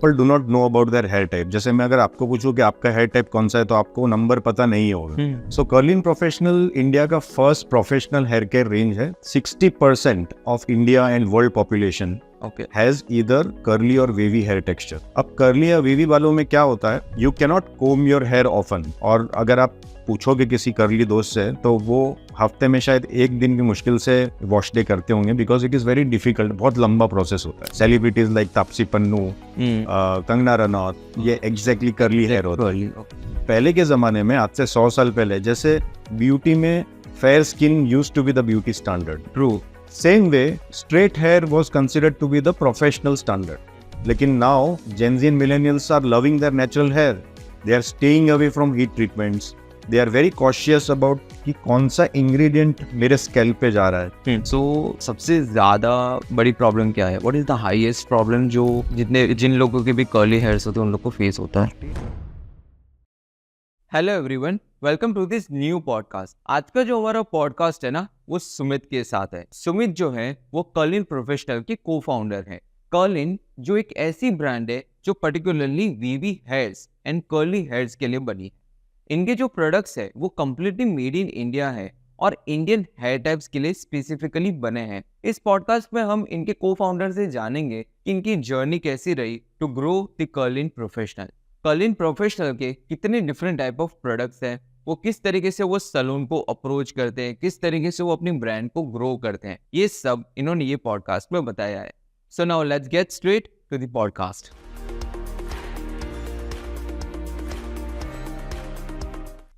People do not know about their hair type. जैसे मैं अगर आपको पूछूं कि आपका हेयर टाइप कौन सा है तो आपको नंबर पता नहीं होगा। सो कर्लिन प्रोफेशनल इंडिया का first professional hair care range है। 60% of India and world population has either curly और वेवी हेयर टेक्सचर। अब कर्ली या वेवी वालों में क्या होता है, you cannot comb your hair often, और अगर आप पूछोगे किसी कर्ली दोस्त से तो वो हफ्ते में शायद एक दिन की मुश्किल से वॉश डे करते होंगे, because it is very difficult, बहुत लंबा प्रोसेस होता है। सेलिब्रिटीज लाइक तापसी पन्नू, कंगना रनौत, ये एग्जैक्टली कर्ली हेयर होता है। पहले के जमाने में, आज से 100 साल पहले, जैसे ब्यूटी में fair skin used to be the beauty standard, true, same way straight hair was considered to be the professional standard. लेकिन now gen Z and millennials are loving their natural hair, they are staying away from heat treatments, they are very cautious about कि कौन सा ingredient मेरे scalp पे जा रहा है। सो सबसे ज्यादा बड़ी प्रॉब्लम क्या है? What is the highest problem जो जिन लोगों के भी कर्ली हेयर्स होते हैं उन लोग को फेस होता है? Hello everyone, welcome to this new podcast. आज का जो हमारा पॉडकास्ट है ना, वो सुमित के साथ है। सुमित जो है वो कर्लिन प्रोफेशनल के को फाउंडर है। कर्लिन जो एक ऐसी ब्रांड है जो particularly wavy hairs and curly hairs के लिए बनी है। इनके जो प्रोडक्ट्स है वो कम्प्लीटली मेड इन इंडिया है और इंडियन हेयर टाइप्स के लिए स्पेसिफिकली बने हैं। इस पॉडकास्ट में हम इनके को फाउंडर से जानेंगे कि इनकी जर्नी कैसी रही to grow the Curlin professional. Curlin professional के कितने डिफरेंट टाइप ऑफ प्रोडक्ट्स हैं, वो किस तरीके से वो सैलून को अप्रोच करते हैं, किस तरीके से वो अपनी ब्रांड को ग्रो करते हैं, ये सब इन्होंने ये पॉडकास्ट में बताया है। So now let's get straight to the podcast.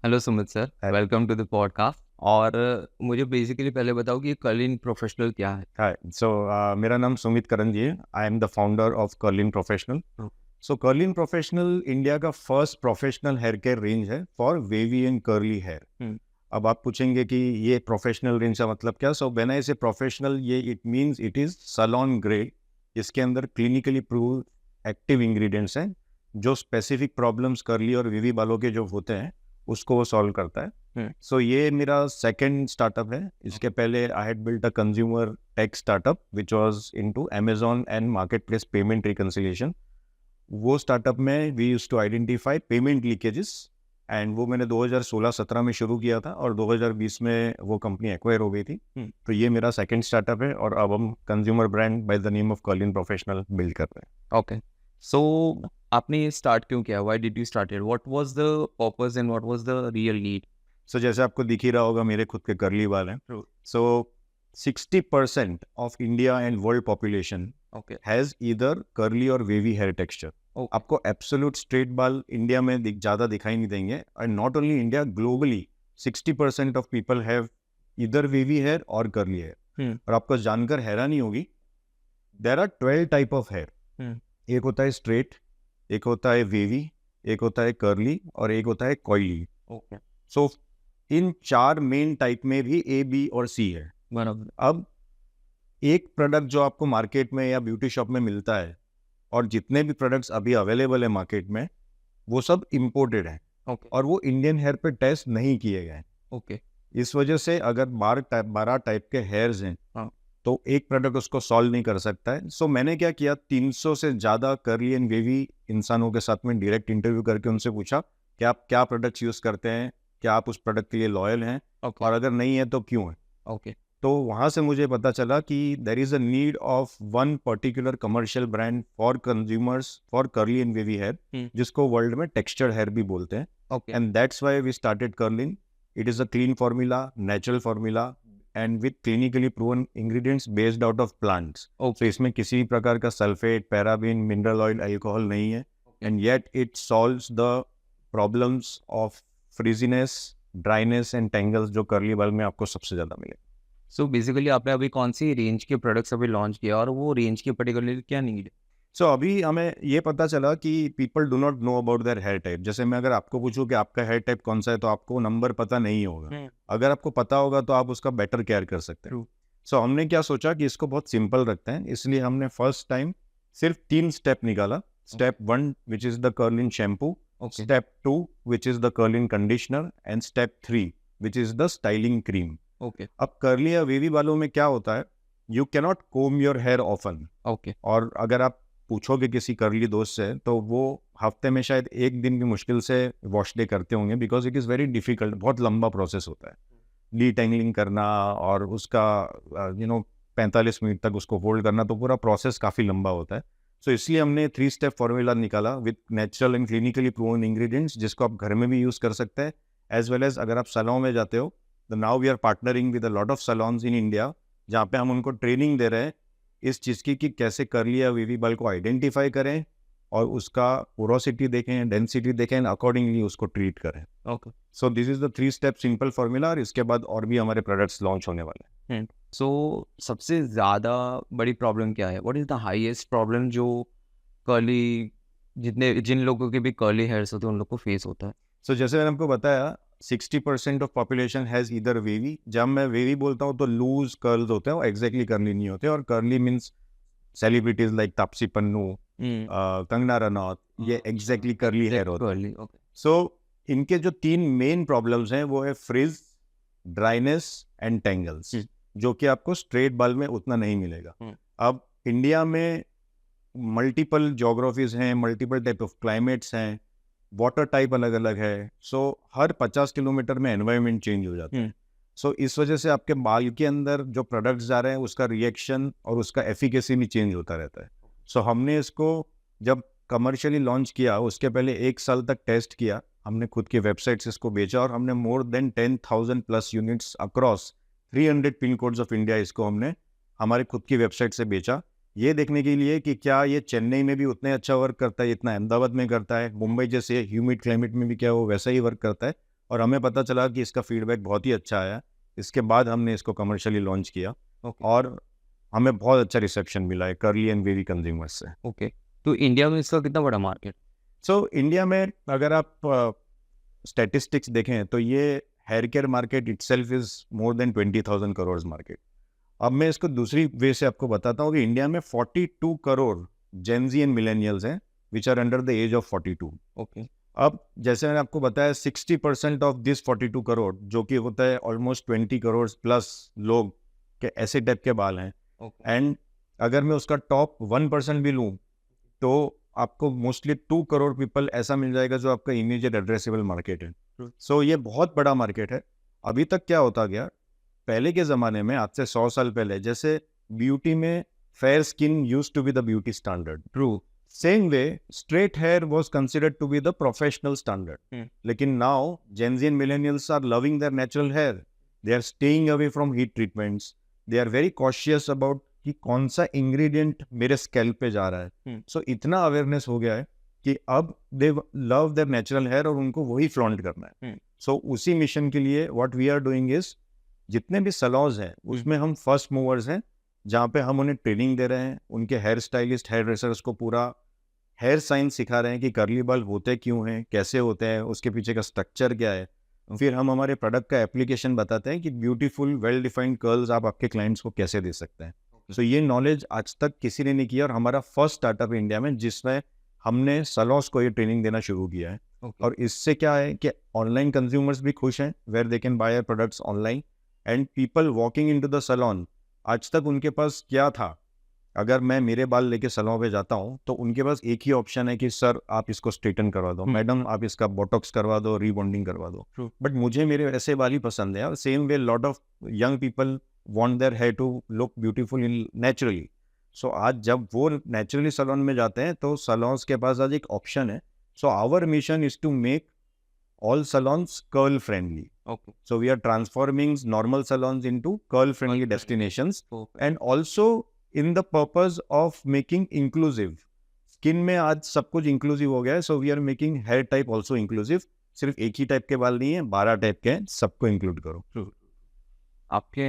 Hello Sumit sir, welcome to the podcast. और मुझे बेसिकली पहले बताओ कि कर्लिन प्रोफेशनल क्या है? हाय, सो मेरा नाम सुमित करन जी है। I am the founder of Curlin professional. So Curlin professional India का first professional hair care range है for wavy and curly hair. अब आप पूछेंगे कि ये प्रोफेशनल रेंज का मतलब क्या? So when I say professional, ये it means it is salon grade. इसके अंदर क्लिनिकली प्रूव एक्टिव इंग्रेडिएंट्स हैं जो स्पेसिफिक प्रॉब्लम्स कर्ली और वेवी बालों के जो होते हैं उसको वो सॉल्व करता है। सो ये मेरा सेकंड स्टार्टअप है। इसके पहले I had built a consumer tech startup which was into Amazon and marketplace payment reconciliation. वो स्टार्टअप में we used to identify payment leakages, and वो मैंने 2016-17 में शुरू किया था और 2020 में वो कंपनी एक्वायर हो गई थी। तो ये मेरा सेकंड स्टार्टअप है और अब हम consumer brand by the name of Curlin professional build कर रहे हैं। ओके, सो आपने ये स्टार्ट क्यों किया? Why did you start it? What was the purpose and what was the real need? So जैसे आपको दिख ही रहा होगा, मेरे खुद के कर्ली बाल हैं। So 60% of India and world population has either curly और वेवी हेयर टेक्सचर। आपको एब्सोल्यूट स्ट्रेट बाल इंडिया में ज़्यादा दिखाई नहीं देंगे, and not only India, globally 60% of people have either wavy hair और कर्ली हेयर। और आपको जानकर हैरानी होगी, there are 12 type of hair. एक होता है स्ट्रेट, एक होता है वेवी, एक होता है कर्ली और एक होता है कॉइली। सो इन 4 मेन टाइप में भी A, B और C है। अब एक प्रोडक्ट जो आपको मार्केट में या ब्यूटी शॉप में मिलता है और जितने भी प्रोडक्ट्स अभी अवेलेबल है मार्केट में, वो सब इम्पोर्टेड हैं और वो इंडियन हेयर पे टेस्ट नहीं किए गए। इस वजह से अगर 12 टाइप के हेयर्स हैं तो एक प्रोडक्ट उसको सॉल्व नहीं कर सकता है। सो मैंने क्या किया, 300 से ज़्यादा कर्ली एंड वेवी इंसानों के साथ में डायरेक्ट इंटरव्यू करके उनसे पूछा कि आप क्या प्रोडक्ट्स यूज़ करते हैं, क्या आप उस प्रोडक्ट के लिए लॉयल हैं, और अगर नहीं है तो क्यों है। तो वहाँ से मुझे पता चला कि there is a need of one particular commercial brand for consumers for curly and wavy hair, जिसको वर्ल्ड में टेक्सचर्ड हेयर भी बोलते हैं। And that's why we started Curlin. It is a clean formula, natural formula and with clinically proven ingredients based out of plants. तो इसमें किसी भी प्रकार का sulphate, paraben, mineral oil, alcohol नहीं है, and yet it solves the problems of frizziness, dryness and tangles जो curly बाल में आपको सबसे ज़्यादा मिले। सो बेसिकली आपने अभी कौन सी रेंज के प्रोडक्ट्स अभी लॉन्च किया और वो रेंज की पर्टिकुलरली क्या नीड है? सो अभी हमें ये पता चला कि people do not know about their hair type. जैसे मैं अगर आपको पूछूं कि आपका हेयर टाइप कौन सा है तो आपको नंबर पता नहीं होगा। अगर आपको पता होगा तो आप उसका बेटर केयर कर सकते हैं। सो हमने क्या सोचा कि इसको बहुत सिंपल रखते हैं, इसलिए हमने फर्स्ट टाइम सिर्फ 3 स्टेप निकाला। Step 1 which is the Curlin shampoo, step 2 which is the Curlin conditioner, and step 3 which is the styling cream. अब कर्ली या वेवी बालों में क्या होता है, you cannot comb your hair often. और अगर आप पूछोगे किसी करली दोस्त से तो वो हफ्ते में शायद एक दिन भी मुश्किल से वॉश डे करते होंगे, because it is very difficult, बहुत लंबा प्रोसेस होता है डीटेंगलिंग करना और उसका 45 मिनट तक उसको होल्ड करना, तो पूरा प्रोसेस काफ़ी लंबा होता है। सो इसलिए हमने 3 स्टेप फॉर्मूला निकाला with natural and clinically proven ingredients, जिसको आप घर में भी यूज़ कर सकते हैं एज वेल एज अगर आप सैलून में जाते हो। तो now we are partnering with a lot of salons in India, जहाँ पे हम उनको ट्रेनिंग दे रहे हैं इस चीज़ की कि कैसे करली या वीवी बाल को आइडेंटिफाई करें और उसका पोरोसिटी देखें, डेंसिटी देखें एंड अकॉर्डिंगली उसको ट्रीट करें। Okay, so this is the 3 step simple formula, और इसके बाद और भी हमारे प्रोडक्ट्स लॉन्च होने वाले हैं। सो सबसे ज़्यादा बड़ी प्रॉब्लम क्या है? What is the highest problem जो कर्ली जिन लोगों के भी कर्ली हेयर्स होते हैं उन लोग को फेस होता है? सो जैसे मैंने आपको बताया 60% of population has either wavy. जब मैं वेवी बोलता हूँ तो लूज कर्ल्स होते हैं, वो एग्जैक्टली कर्ली नहीं होते। और curly means celebrities like Taapsee Pannu, Kangana Ranaut, ये एग्जैक्टली कर्ली हेयर होते हैं। सो इनके जो 3 मेन प्रॉब्लम्स हैं वो है फ्रिज, ड्राइनेस एंड टेंगल्स, जो कि आपको स्ट्रेट बाल में उतना नहीं मिलेगा। अब इंडिया में मल्टीपल जोग्राफीज हैं, मल्टीपल टाइप ऑफ क्लाइमेट्स हैं, वाटर टाइप अलग अलग है। सो हर 50 किलोमीटर में एनवायरनमेंट चेंज हो जाता है। सो इस वजह से आपके बाल के अंदर जो प्रोडक्ट्स जा रहे हैं उसका रिएक्शन और उसका एफिकेसी भी चेंज होता रहता है। सो हमने इसको जब कमर्शियली लॉन्च किया उसके पहले 1 साल तक टेस्ट किया, हमने खुद की वेबसाइट से इसको बेचा और हमने more than 10,000 plus units across 300 pin codes of India इसको हमने हमारे खुद की वेबसाइट से बेचा, ये देखने के लिए कि क्या ये चेन्नई में भी उतने अच्छा वर्क करता है जितना अहमदाबाद में करता है, मुंबई जैसे ह्यूमिड क्लाइमेट में भी क्या वो वैसा ही वर्क करता है। और हमें पता चला कि इसका फीडबैक बहुत ही अच्छा आया। इसके बाद हमने इसको कमर्शियली लॉन्च किया और हमें बहुत अच्छा रिसेप्शन मिला है कर्ली एंड वेवी कंज्यूमर्स से। ओके, तो इंडिया में इसका कितना बड़ा मार्केट? सो इंडिया में अगर आप स्टैटिस्टिक्स देखें तो ये hair care market itself is more than 20,000 crore market. अब मैं इसको दूसरी वे से आपको बताता हूँ कि इंडिया में 42 करोड़ जेनजी एंड मिलेनियल्स हैं which are under the age of 42। Okay, अब जैसे मैंने आपको बताया 60% ऑफ दिस 42 करोड़ जो कि होता है ऑलमोस्ट 20 करोड़ प्लस लोग के ऐसे टाइप के बाल हैं। एंड अगर मैं उसका टॉप 1% भी लूँ तो आपको मोस्टली 2 करोड़ पीपल ऐसा मिल जाएगा जो आपका इमीडिएट एड्रेसेबल मार्केट है। सो ये बहुत बड़ा मार्केट है। अभी तक क्या होता गया, पहले के ज़माने में आज से 100 साल पहले जैसे ब्यूटी में fair skin used to be the beauty standard, true same way straight hair was considered to be the professional standard. लेकिन now gen Z and millennials are loving their natural hair, they are staying away from heat treatments, they are very cautious about कि कौन सा ingredient मेरे scalp पे जा रहा है। सो इतना अवेयरनेस हो गया है कि अब they love their natural hair और उनको वही फ्लॉन्ट करना है। सो उसी मिशन के लिए what we are doing is जितने भी सलॉन्स हैं उसमें हम फर्स्ट मूवर्स हैं, जहाँ पे हम उन्हें ट्रेनिंग दे रहे हैं, उनके हेयर स्टाइलिस्ट हेयर ड्रेसर्स को पूरा हेयर साइंस सिखा रहे हैं कि कर्ली बाल होते क्यों हैं, कैसे होते हैं, उसके पीछे का स्ट्रक्चर क्या है। फिर हम हमारे प्रोडक्ट का एप्लीकेशन बताते हैं कि ब्यूटीफुल वेल डिफाइंड कर्ल्स आप आपके क्लाइंट्स को कैसे दे सकते हैं। सो ये नॉलेज आज तक किसी ने नहीं किया और हमारा फर्स्ट स्टार्टअप इंडिया में जिसमें हमने सलॉन्स को ये ट्रेनिंग देना शुरू किया है। और इससे क्या है कि ऑनलाइन कंज्यूमर्स भी खुश हैं, where they can buy our products online and people walking into the salon. आज तक उनके पास क्या था, अगर मैं मेरे बाल लेके सलून पे जाता हूँ तो उनके पास एक ही ऑप्शन है कि सर आप इसको स्ट्रेटन करवा दो, मैडम आप इसका बोटॉक्स करवा दो, रीबॉन्डिंग करवा दो। बट मुझे मेरे ऐसे बाल ही पसंद है। Same way lot of young people want their hair to look beautiful in naturally. So आज जब वो नेचुरली सलून में जाते हैं तो सलून्स के पास आज एक ऑप्शन है। So our mission is to make all salons curl friendly. Okay. So we are transforming normal salons into curl friendly destinations. Okay. And also in the purpose of making inclusive. Skin में आज सब कुछ inclusive हो गया है, so we are making hair type also inclusive. सिर्फ एक ही type के बाल नहीं है, 12 टाइप के हैं, सबको इंक्लूड करो। आपके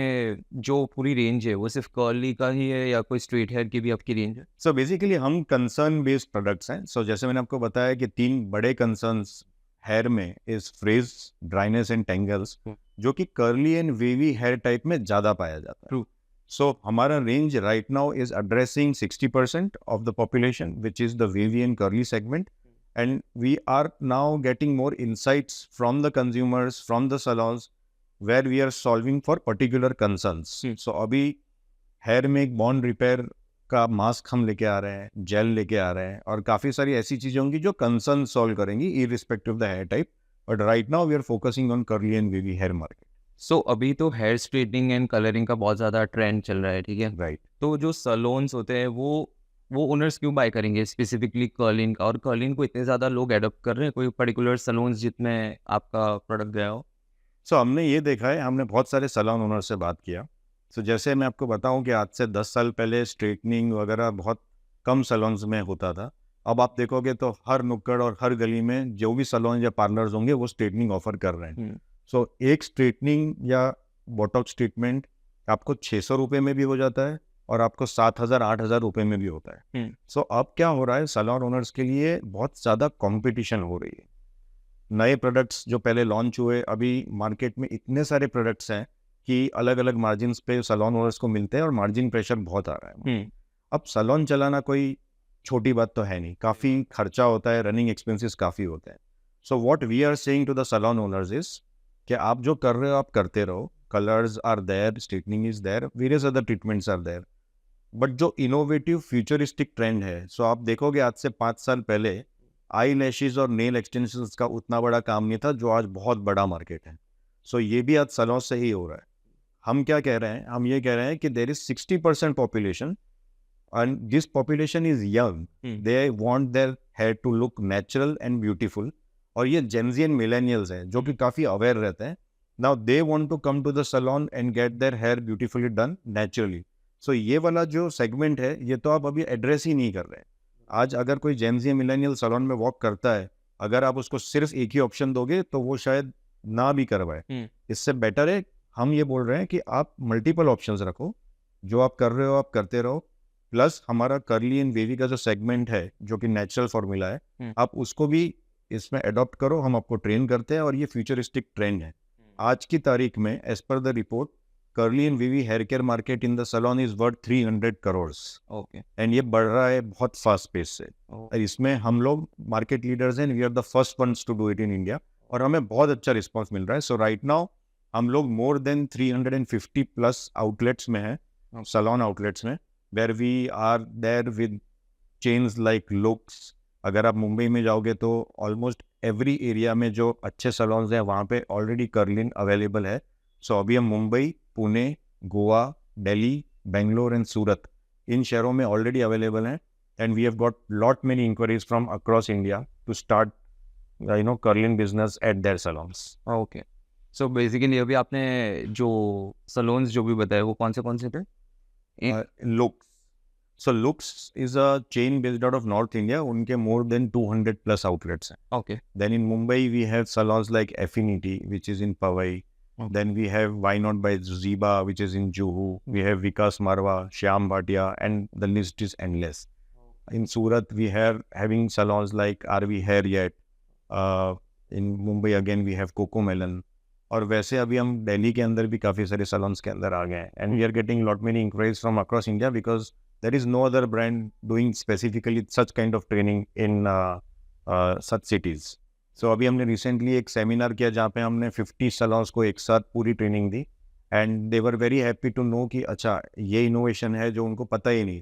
जो पूरी रेंज है वो सिर्फ कर्ली का ही है या कोई स्ट्रेट हेयर की भी आपकी रेंज है? सो बेसिकली हम कंसर्न बेस्ड प्रोडक्ट्स हैं। सो जैसे मैंने आपको बताया कि 3 बड़े कंसर्न्स हेयर में is frizz, dryness and tangles, जो कि curly and wavy hair type में ज़्यादा पाया जाता है। सो हमारा range right now is addressing 60% of the population which is the wavy and curly segment, and we are now getting more insights from the consumers, from the salons, where we are solving for particular concerns. So अभी hair में एक bond repair आपका mask हम लेके आ रहे हैं, jail लेके आ रहे हैं, और काफ़ी सारी ऐसी चीज़ें होंगी जो कंसर्न सॉल्व करेंगी irrespective of the hair type. But right now we are focusing on curly and wavy hair market. So अभी तो हेयर स्ट्रेटनिंग एंड कलरिंग का बहुत ज़्यादा ट्रेंड चल रहा है, ठीक है. राइट. तो जो सलोन्स होते हैं वो ओनर्स क्यों बाय करेंगे स्पेसिफिकली कर्लिन का, और कर्लिन को इतने ज़्यादा लोग एडॉप्ट कर रहे हैं, कोई पर्टिकुलर सलोन्स जितने आपका प्रोडक्ट गया हो? सो हमने ये देखा है, हमने बहुत सारे सैलून ओनर से बात किया. सो जैसे मैं आपको बताऊं कि आज से 10 साल पहले स्ट्रेटनिंग वगैरह बहुत कम सैलून्स में होता था. अब आप देखोगे तो हर नुक्कड़ और हर गली में जो भी सैलून या पार्लर्स होंगे वो स्ट्रेटनिंग ऑफर कर रहे हैं. सो एक स्ट्रेटनिंग या बोटॉक्स ट्रीटमेंट आपको 600 रुपये में भी हो जाता है और आपको 7,000 8,000 रुपये में भी होता है. सो अब क्या हो रहा है, सैलून ओनर्स के लिए बहुत ज़्यादा कंपटीशन हो रही है. नए प्रोडक्ट्स जो पहले लॉन्च हुए, अभी मार्केट में इतने सारे प्रोडक्ट्स हैं कि अलग अलग मार्जिन्स पे सैलून ओनर्स को मिलते हैं और मार्जिन प्रेशर बहुत आ रहा है. अब सैलून चलाना कोई छोटी बात तो है नहीं, काफ़ी खर्चा होता है, रनिंग एक्सपेंसेस काफ़ी होते हैं. So what we are saying to the salon owners is कि आप जो कर रहे हो आप करते रहो. Colours are there, straightening is there, various other treatments are there. But जो इनोवेटिव फ्यूचरिस्टिक ट्रेंड है, सो आप देखोगे आज से 5 साल पहले आई लैशेज और नेल एक्सटेंशंस का उतना बड़ा काम नहीं था जो आज बहुत बड़ा मार्केट है. सो ये भी आज सैलून से ही हो रहा है. हम क्या कह रहे हैं, हम ये कह रहे हैं कि there is 60% population and this population is young. They want their hair to look natural and beautiful. और ये जेनजी एंड मिलेनियल्स हैं जो कि काफ़ी अवेयर रहते हैं. Now they want to come to the salon and get their hair beautifully done naturally. So ये वाला जो सेगमेंट है ये तो आप अभी एड्रेस ही नहीं कर रहे हैं. आज अगर कोई जेनजी मिलेनियल सैलून में वॉक करता है, अगर आप उसको सिर्फ एक ही ऑप्शन दोगे तो वो शायद ना भी करवाए. इससे बेटर है, हम ये बोल रहे हैं कि आप मल्टीपल ऑप्शंस रखो, जो आप कर रहे हो आप करते रहो. प्लस हमारा कर्ली एंड वेवी का जो सेगमेंट है जो कि नेचुरल फॉर्मूला है, आप उसको भी इसमें अडॉप्ट करो. हम आपको ट्रेन करते हैं और ये फ्यूचरिस्टिक ट्रेंड है. आज की तारीख में as per the report, curly and wavy hair care market in the salon is worth 300 crore. Okay. And ये बढ़ रहा है बहुत फास्ट पेस से. और इसमें हम लोग मार्केट लीडर्स हैं, we are the first ones to do it in India, और हमें बहुत अच्छा रिस्पांस मिल रहा है. सो राइट नाउ हम लोग मोर देन 350 प्लस आउटलेट्स में हैं, सैलून आउटलेट्स में, where we are there with chains like Looks. अगर आप मुंबई में जाओगे तो ऑलमोस्ट एवरी एरिया में जो अच्छे सैलून्स हैं वहाँ पे ऑलरेडी कर्लिन अवेलेबल है. सो अभी हम मुंबई, पुणे, गोवा, दिल्ली, बेंगलोर एंड सूरत, इन शहरों में ऑलरेडी अवेलेबल हैं. And we have got lot many inquiries from across India to start Curlin business at their salons. Okay. So basically अभी आपने जो सलोन्स जो भी बताए वो कौन से थे? Looks. So Lux is a chain based out of North India. उनके more than 200 plus outlets हैं. Okay. Then in Mumbai we have salons like Affinity, which is in Powai. Okay. Then we have Why Not by Ziba, which is in Juhu. We have Vikas Marwa, Shyam Bhatia, and the list is endless. In Surat we have having salons like RV Hair Yet. In Mumbai again we have Coco Melon. और वैसे अभी हम दिल्ली के अंदर भी काफ़ी सारे saloons के अंदर आ गए हैं. And we are getting lot many inquiries from across India because there is no other brand doing specifically such kind of training in such cities. So अभी हमने recently एक सेमिनार किया जहाँ पे हमने 50 सैलून्स को एक साथ पूरी ट्रेनिंग दी. And they were very happy to know कि अच्छा ये इनोवेशन है जो उनको पता ही नहीं.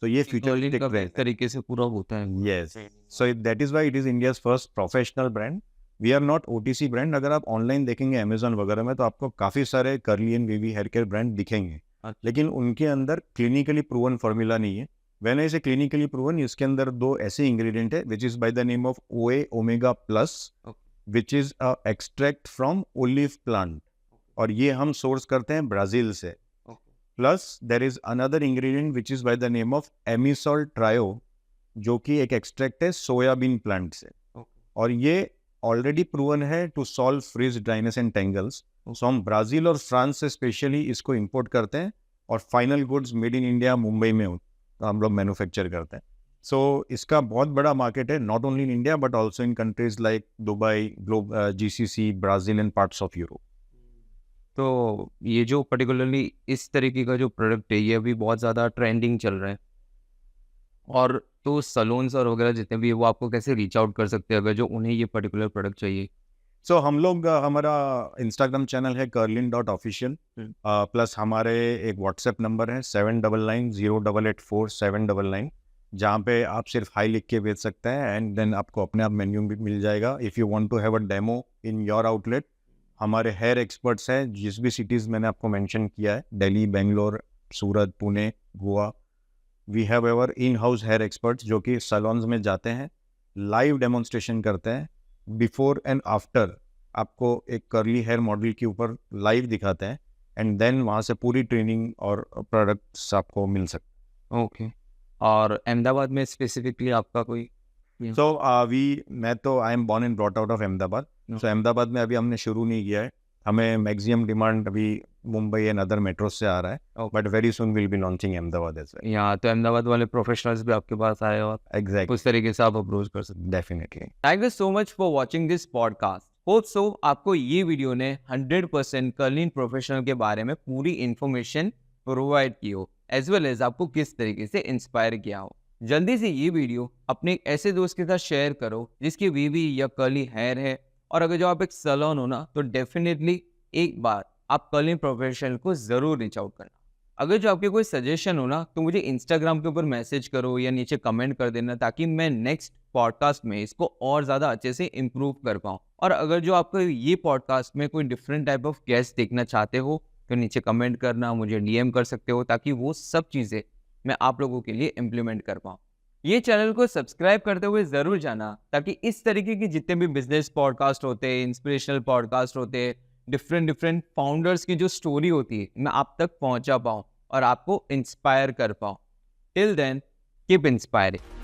तो ये फ्यूचरिस्टिक ट्रेंड तरीके से पूरा होता है. Yes. So that is why it is India's first professional brand. We are not OTC brand. अगर आप ऑनलाइन देखेंगे अमेजोन वगैरह में तो आपको काफ़ी सारे curly and wavy hair care brand दिखेंगे. लेकिन उनके अंदर क्लिनिकली प्रूवन फॉर्मूला नहीं है. व्हेन आई से क्लिनिकली प्रूवन, इसके अंदर 2 ऐसे इंग्रेडिएंट है which is by the name of OA omega plus, which is a extract from olive plant, और ये हम सोर्स करते हैं ब्राजील से. Plus there is another ingredient which is by the name of emisol trio, जो कि एक extract है सोयाबीन प्लांट से. और ये ऑलरेडी प्रूवन है to solve frizz dryness and tangles. So हम ब्राज़ील और फ्रांस से स्पेशली इसको इंपोर्ट करते हैं और final goods made in India Mumbai में हम लोग मैन्युफैक्चर करते हैं. सो इसका बहुत बड़ा मार्केट है, not only in India but also in countries like Dubai, GCC, Brazil and parts of Europe. तो ये जो पर्टिकुलरली इस तरीके का जो प्रोडक्ट है ये अभी बहुत ज़्यादा ट्रेंडिंग चल रहा है. और तो सलून्स और वगैरह जितने भी वो आपको कैसे रीच आउट कर सकते हैं अगर जो उन्हें ये पर्टिकुलर प्रोडक्ट चाहिए? सो हम लोग हमारा इंस्टाग्राम चैनल है curlin.official, प्लस हमारे एक व्हाट्सएप नंबर है 7990884799, जहाँ पे आप सिर्फ हाई लिख के भेज सकते हैं एंड देन आपको अपने आप मेन्यू भी मिल जाएगा. If you want to have a demo in your outlet, हमारे हेयर एक्सपर्ट्स हैं जिस भी सिटीज़ मैंने आपको मेंशन किया है, Delhi, Bangalore, Surat, Pune, Goa, we have ever in house hair experts जो कि सैलून्स में जाते हैं, लाइव डेमोन्स्ट्रेशन करते हैं, बिफोर एंड आफ्टर आपको एक कर्ली हेयर मॉडल के ऊपर लाइव दिखाते हैं एंड देन वहाँ से पूरी ट्रेनिंग और प्रोडक्ट्स आपको मिल सकते हैं. ओके. और अहमदाबाद में स्पेसिफिकली आपका कोई? सो मैं तो I am born and brought out of Ahmedabad. So Ahmedabad में अभी हमने शुरू नहीं किया है. हमें मैक्सिमम डिमांड अभी मुंबई एंड अदर मेट्रो से आ रहा है, but very soon will be launching Ahmedabad as well. यहाँ तो अहमदाबाद वाले प्रोफेशनल्स भी आपके पास आए हो, एग्जैक्टली, उस तरीके से आप अप्रोच कर सकते हैं. Definitely. Thank you so much for watching this podcast. Hope so आपको ये वीडियो ने 100% कर्लिन प्रोफेशनल के बारे में पूरी इन्फॉर्मेशन प्रोवाइड की हो, एज वेल एज आपको किस तरीके से इंस्पायर किया हो. जल्दी से ये वीडियो अपने एक ऐसे दोस्त के साथ शेयर करो जिसकी वीवी या कर्ली हेयर है, और अगर जो आप एक सैलून हो ना, तो डेफिनेटली एक बार आप कर्लिन प्रोफेशनल को जरूर रीच आउट करना. अगर जो आपके कोई सजेशन हो ना, तो मुझे इंस्टाग्राम के ऊपर मैसेज करो या नीचे कमेंट कर देना, ताकि मैं नेक्स्ट पॉडकास्ट में इसको और ज़्यादा अच्छे से इम्प्रूव कर पाऊँ. और अगर जो आपको ये पॉडकास्ट में कोई डिफरेंट टाइप ऑफ गेस्ट देखना चाहते हो, तो नीचे कमेंट करना, मुझे डीएम कर सकते हो, ताकि वो सब चीज़ें मैं आप लोगों के लिए इम्प्लीमेंट कर पाऊँ. ये चैनल को सब्सक्राइब करते हुए ज़रूर जाना, ताकि इस तरीके के जितने भी बिजनेस पॉडकास्ट होते हैं, इंस्पिरेशनल पॉडकास्ट होते हैं, डिफरेंट फाउंडर्स की जो स्टोरी होती है, मैं आप तक पहुंचा पाऊं और आपको इंस्पायर कर पाऊं. Till then, keep inspiring.